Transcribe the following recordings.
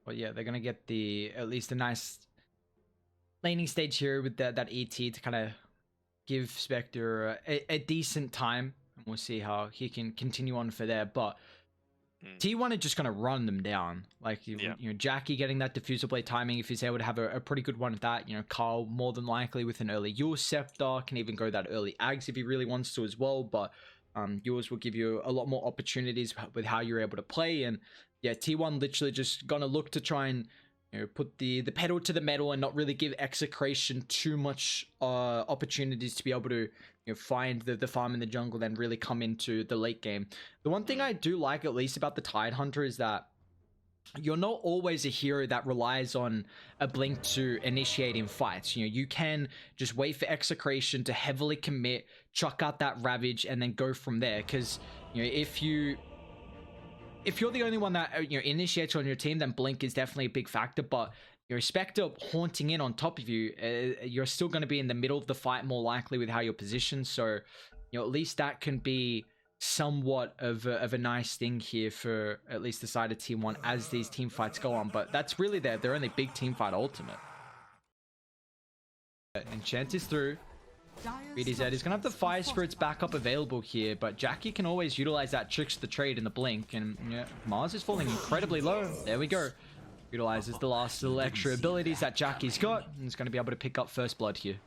But yeah, they're gonna get at least a nice laning stage here with that ET to kind of give Spectre a decent time, and we'll see how he can continue on for there. But T1 are just going to run them down. Like, you know, Jackie getting that diffuser blade timing, if he's able to have a pretty good one at that. You know, Carl more than likely with an early Yule Scepter, can even go that early Ags if he really wants to as well. But yours will give you a lot more opportunities with how you're able to play. And yeah, T1 literally just going to look to try and, you know, put the pedal to the metal and not really give Execration too much opportunities to be able to, you know, find the farm in the jungle, then really come into the late game. The one thing I do like at least about the Tidehunter is that you're not always a hero that relies on a blink to initiate in fights. You know, you can just wait for Execration to heavily commit, chuck out that Ravage, and then go from there. Because, you know, if you're the only one that, you know, initiates on your team, then blink is definitely a big factor. But your Spectre haunting in on top of you, you're still going to be in the middle of the fight more likely with how you're positioned. So, you know, at least that can be somewhat of a nice thing here for at least the side of Team 1 as these team fights go on. But that's really their only big team fight ultimate. Enchant is through. BDZ is going to have the Fire Spirits backup available here, but Jackie can always utilize that Tricks the Trade in the blink. And yeah, Mars is falling incredibly low. There we go. Utilizes the last little extra abilities that Jackie's got, and is going to be able to pick up First Blood here.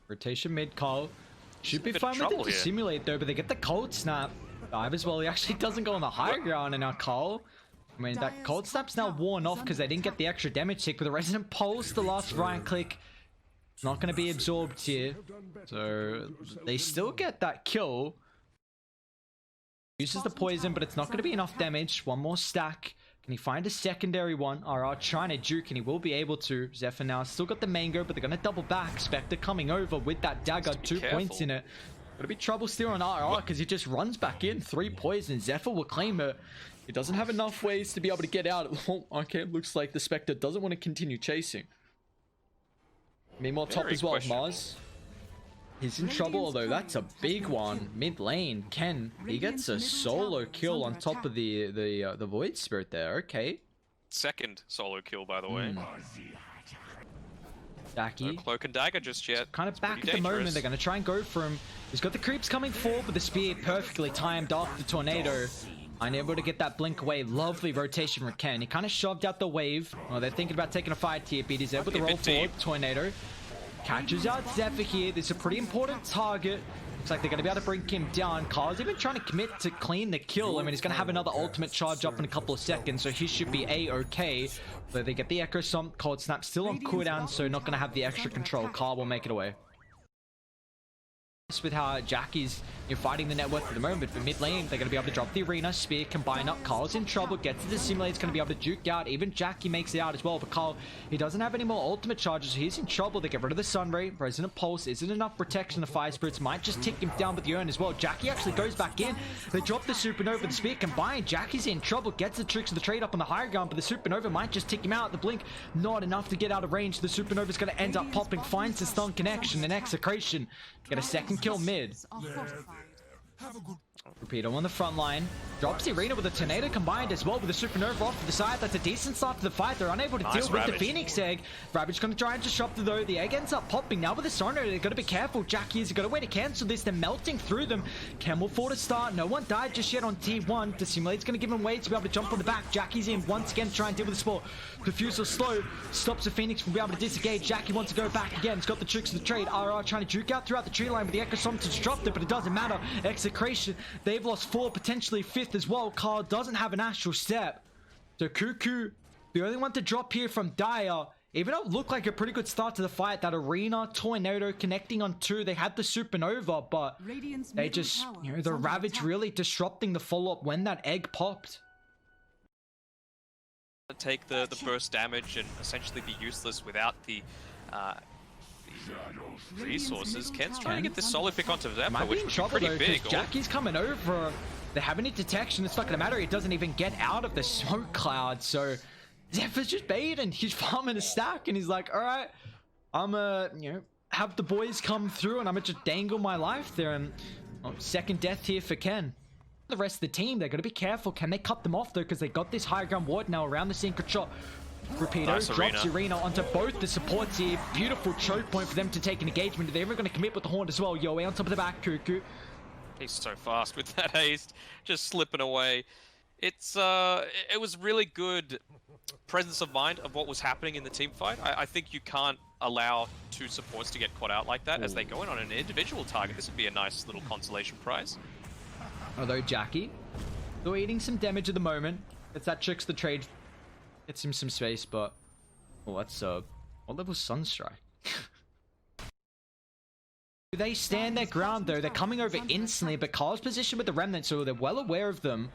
Rotation mid, Carl. Should be fine with it to simulate though, but they get the Cold Snap. Dive as well. He actually doesn't go on the high ground, and now Carl. I mean, that Cold Snap's now worn off because they didn't get the extra damage tick, but the Resonant Pulse, the last right click, not going to be absorbed here. So they still get that kill. Uses the poison, but it's not going to be enough damage. One more stack. Can he find a secondary one? RR trying to juke, and he will be able to. Zephyr now still got the mango, but they're going to double back. Spectre coming over with that dagger. 2 points in it. Gonna be trouble still on RR because he just runs back in. 3 poison. Zephyr will claim it. He doesn't have enough ways to be able to get out. Oh, okay, looks like the Spectre doesn't want to continue chasing. Meanwhile, top as well, Mars. He's in trouble, although that's a big one. Mid lane, Ken, he gets a solo kill on top of the Void Spirit there. Okay. Second solo kill, by the way. Jackie. No cloak and dagger just yet. Kind of back at the moment. They're going to try and go for him. He's got the creeps coming forward with the spear perfectly timed off the tornado. Unable to get that blink away. Lovely rotation from Ken. He kind of shoved out the wave. Oh, they're thinking about taking a fight here. BD's able to roll forward. Tornado catches out Zephyr here. This is a pretty important target. Looks like they're going to be able to bring him down. Carl's even trying to commit to clean the kill. I mean, he's going to have another ultimate charge up in a couple of seconds, so he should be a-okay. But they get the Echo Stomp. Cold Snap still on cooldown, so not going to have the extra control. Carl will make it away. With how Jackie's, you know, fighting the network at the moment, but mid lane they're going to be able to drop the arena, spear, combine up. Carl's in trouble, gets to the simulate, he's going to be able to juke out. Even Jackie makes it out as well, but Carl, he doesn't have any more ultimate charges, so he's in trouble. They get rid of the Sun Ray. Resonant Pulse isn't enough protection. The Fire Spirits might just tick him down with the urn as well. Jackie actually goes back in. They drop the Supernova, the spear combined. Jackie's in trouble, gets the Tricks of the Trade up on the higher ground, but the Supernova might just tick him out. The blink not enough to get out of range. The Supernova's going to end up popping, finds the stun connection, and Execration get a second kill mid. Repeato on the front line. Drops the arena with a tornado combined as well with the Supernova off to the side. That's a decent start to the fight. They're unable to deal with the Phoenix Egg. Ravage going to try and disrupt it though. The egg ends up popping. Now with the Sonar, they've got to be careful. Jackie has got a way to cancel this. They're melting through them. Camel for to start. No one died just yet on T1. The Simulate's going to give him ways to be able to jump on the back. Jackie's in once again to try and deal with the sport. Diffuser slow. Stops the Phoenix from being able to disengage. Jackie wants to go back again. He's got the Tricks of the Trade. RR trying to juke out throughout the tree line with the Echo Stomp to disrupt it, but it doesn't matter. Execration. They've lost 4, potentially 5th as well. Carl doesn't have an astral step. So Cuckoo, the only one to drop here from Dire. Even though it looked like a pretty good start to the fight, that arena, tornado connecting on 2. They had the Supernova, but they just, you know, the Ravage really disrupting the follow-up when that egg popped. Take the burst damage and essentially be useless without the resources. Ken's trying to get this solo pick onto Zephyr, which would be pretty big. Jackie's coming over. They have any detection. It's not going to matter. He doesn't even get out of the smoke cloud. So Zephyr's just baiting. He's farming a stack, and he's like, all right, I'm you know, have the boys come through, and I'm gonna just dangle my life there. And second death here for Ken. The rest of the team, they're going to be careful. Can they cut them off though? Because they got this high ground ward now around the secret shot. Rapido nice drops Arena onto both the supports here. Beautiful choke point for them to take an engagement. They're even going to commit with the Horn as well. Yoe on top of the back, Cuckoo. He's so fast with that haste, just slipping away. It was really good presence of mind of what was happening in the team fight. I think you can't allow two supports to get caught out like that as they go in on an individual target. This would be a nice little consolation prize. Although Jackie, though eating some damage at the moment, it's that tricks the trade. Gets him some space, but oh, that's what level Sunstrike? They stand their ground though. They're coming over instantly, but Carl's position with the remnant, so they're well aware of them.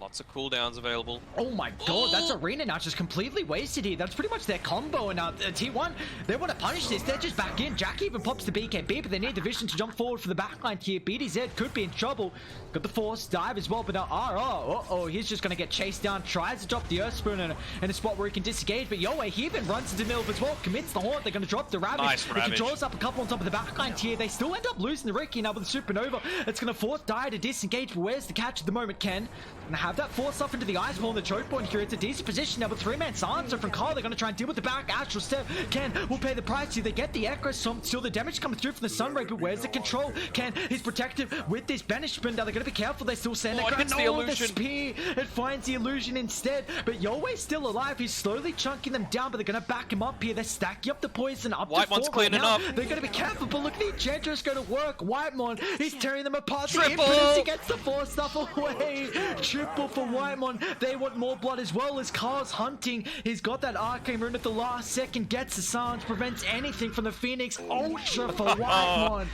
Lots of cooldowns available. Oh my god, that's Arena now just completely wasted here. That's pretty much their combo. And now T1, they want to punish this. They're just back in. Jackie even pops the BKB, but they need the vision to jump forward for the backline here. BDZ could be in trouble. Got the force dive as well, but now RR, he's just going to get chased down. Tries to drop the Earth Spoon in a spot where he can disengage, but Yoe, he even runs into Milv as well. Commits the Haunt. They're going to drop the Ravage. Nice Ravage. He controls up a couple on top of the backline here. They still end up losing the Ricky now with the Supernova. It's going to force Dire to disengage, but where's the catch at the moment, Ken? And have that force off into the ice ball and the choke point here. It's a decent position now with 3-man silencer from Carl. They're going to try and deal with the back. Astral Step. Ken will pay the price here. They get the Echo Stomp. Still the damage coming through from the Sunray, but where's the control? Ken is protected with this banishment. Now they're going to be careful. They still send the spear. It finds the illusion instead, but Yoe's still alive. He's slowly chunking them down, but they're going to back him up here. They're stacking up the poison up White to 4 Mon's cleaning now. up. They're going to be careful, but look at the Enchantress going to work. Whitemon, he's tearing them apart. Triple! He gets the 4 stuff away. Triple for Whitemon. They want more blood as well as Carl's hunting. He's got that Arcane Rune at the last second, gets the silence, prevents anything from the Phoenix. Ultra for Whitemon.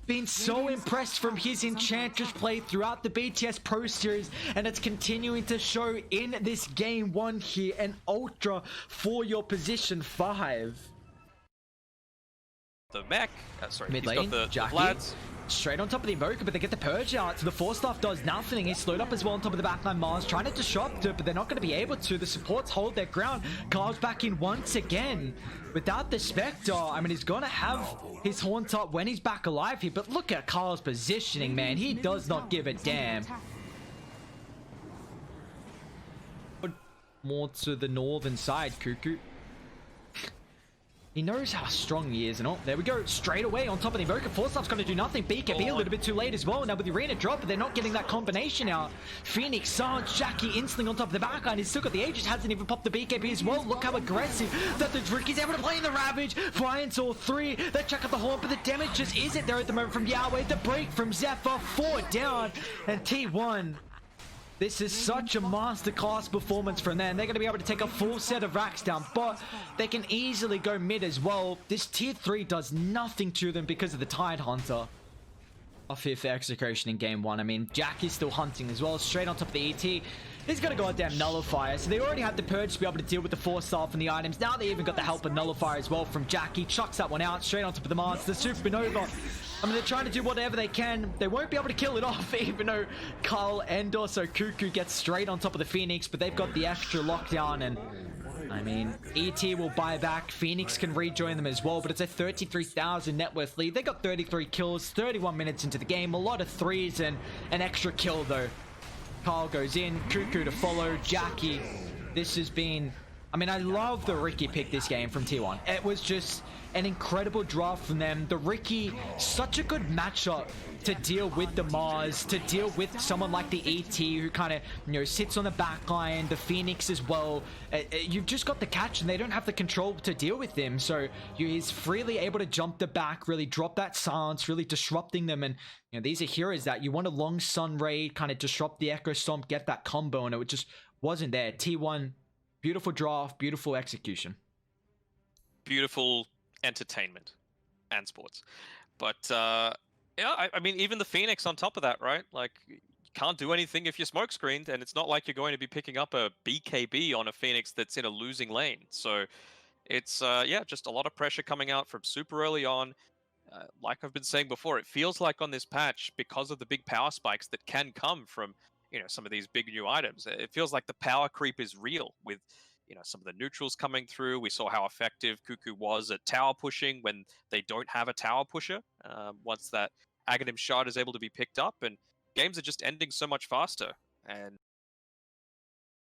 Been so impressed from his Enchantress play throughout the BTS Pro Series, and it's continuing to show in this game 1 here. An Ultra for your position 5. The mech, sorry, Mid he's lane, got the Jackie. Vlads. Straight on top of the Invoker, but they get the Purge out, so the Force Staff does nothing. He's slowed up as well on top of the backline. Mars trying to disrupt it, but they're not going to be able to. The supports hold their ground. Carl's back in once again. Without the Spectre, I mean, he's going to have his Haunt up when he's back alive here, but look at Carl's positioning, man. He does not give a damn. More to the northern side, Cuckoo. He knows how strong he is, and oh, there we go. Straight away on top of the Invoker. Force Staff's going to do nothing. BKB a little bit too late as well. Now with the Arena drop, but they're not getting that combination out. Phoenix, Sarge, Jackie instantly on top of the backline. He's still got the Aegis, hasn't even popped the BKB as well. Look how aggressive that the Ricky's able to play in the Ravage. Finds all 3. They check out the Haunt, but the damage just isn't there at the moment from Yahweh. The break from Zephyr. 4 down, and T1. This is such a masterclass performance from them. They're going to be able to take a full set of racks down, but they can easily go mid as well. This tier 3 does nothing to them because of the Tide Hunter. Off here for Execration in game 1. I mean, Jack is still hunting as well, straight on top of the ET. He's got a goddamn Nullifier, so they already had the Purge to be able to deal with the Force Staff and the items. Now they even got the help of Nullifier as well from Jackie. Chucks that one out, straight on top of the Mars. The Supernova. I mean, they're trying to do whatever they can. They won't be able to kill it off, even though Carl and also Cuckoo gets straight on top of the Phoenix, but they've got the extra lockdown, and I mean, ET will buy back. Phoenix can rejoin them as well, but it's a 33,000 net worth lead. They got 33 kills, 31 minutes into the game, a lot of 3s and an extra kill though. Carl goes in, Cuckoo to follow, Jackie. This has been, I mean, I love the Ricky pick this game from T1. It was just an incredible draft from them. The Ricky, such a good matchup to deal with the Mars, to deal with someone like the ET who kind of, you know, sits on the back line, the Phoenix as well. You've just got the catch and they don't have the control to deal with them. So he's freely able to jump the back, really drop that silence, really disrupting them. And, you know, these are heroes that you want a long Sun Raid, kind of disrupt the Echo Stomp, get that combo, and it just wasn't there. T1, beautiful draft, beautiful execution. Beautiful entertainment and sports. But, yeah, I mean, even the Phoenix on top of that, right? Like, you can't do anything if you're smoke screened, and it's not like you're going to be picking up a BKB on a Phoenix that's in a losing lane. So it's, yeah, just a lot of pressure coming out from super early on. Like I've been saying before, it feels like on this patch, because of the big power spikes that can come from, you know, some of these big new items, it feels like the power creep is real with, you know, some of the neutrals coming through. We saw how effective Cuckoo was at tower pushing when they don't have a tower pusher. Once that Aghanim shard is able to be picked up, and games are just ending so much faster, and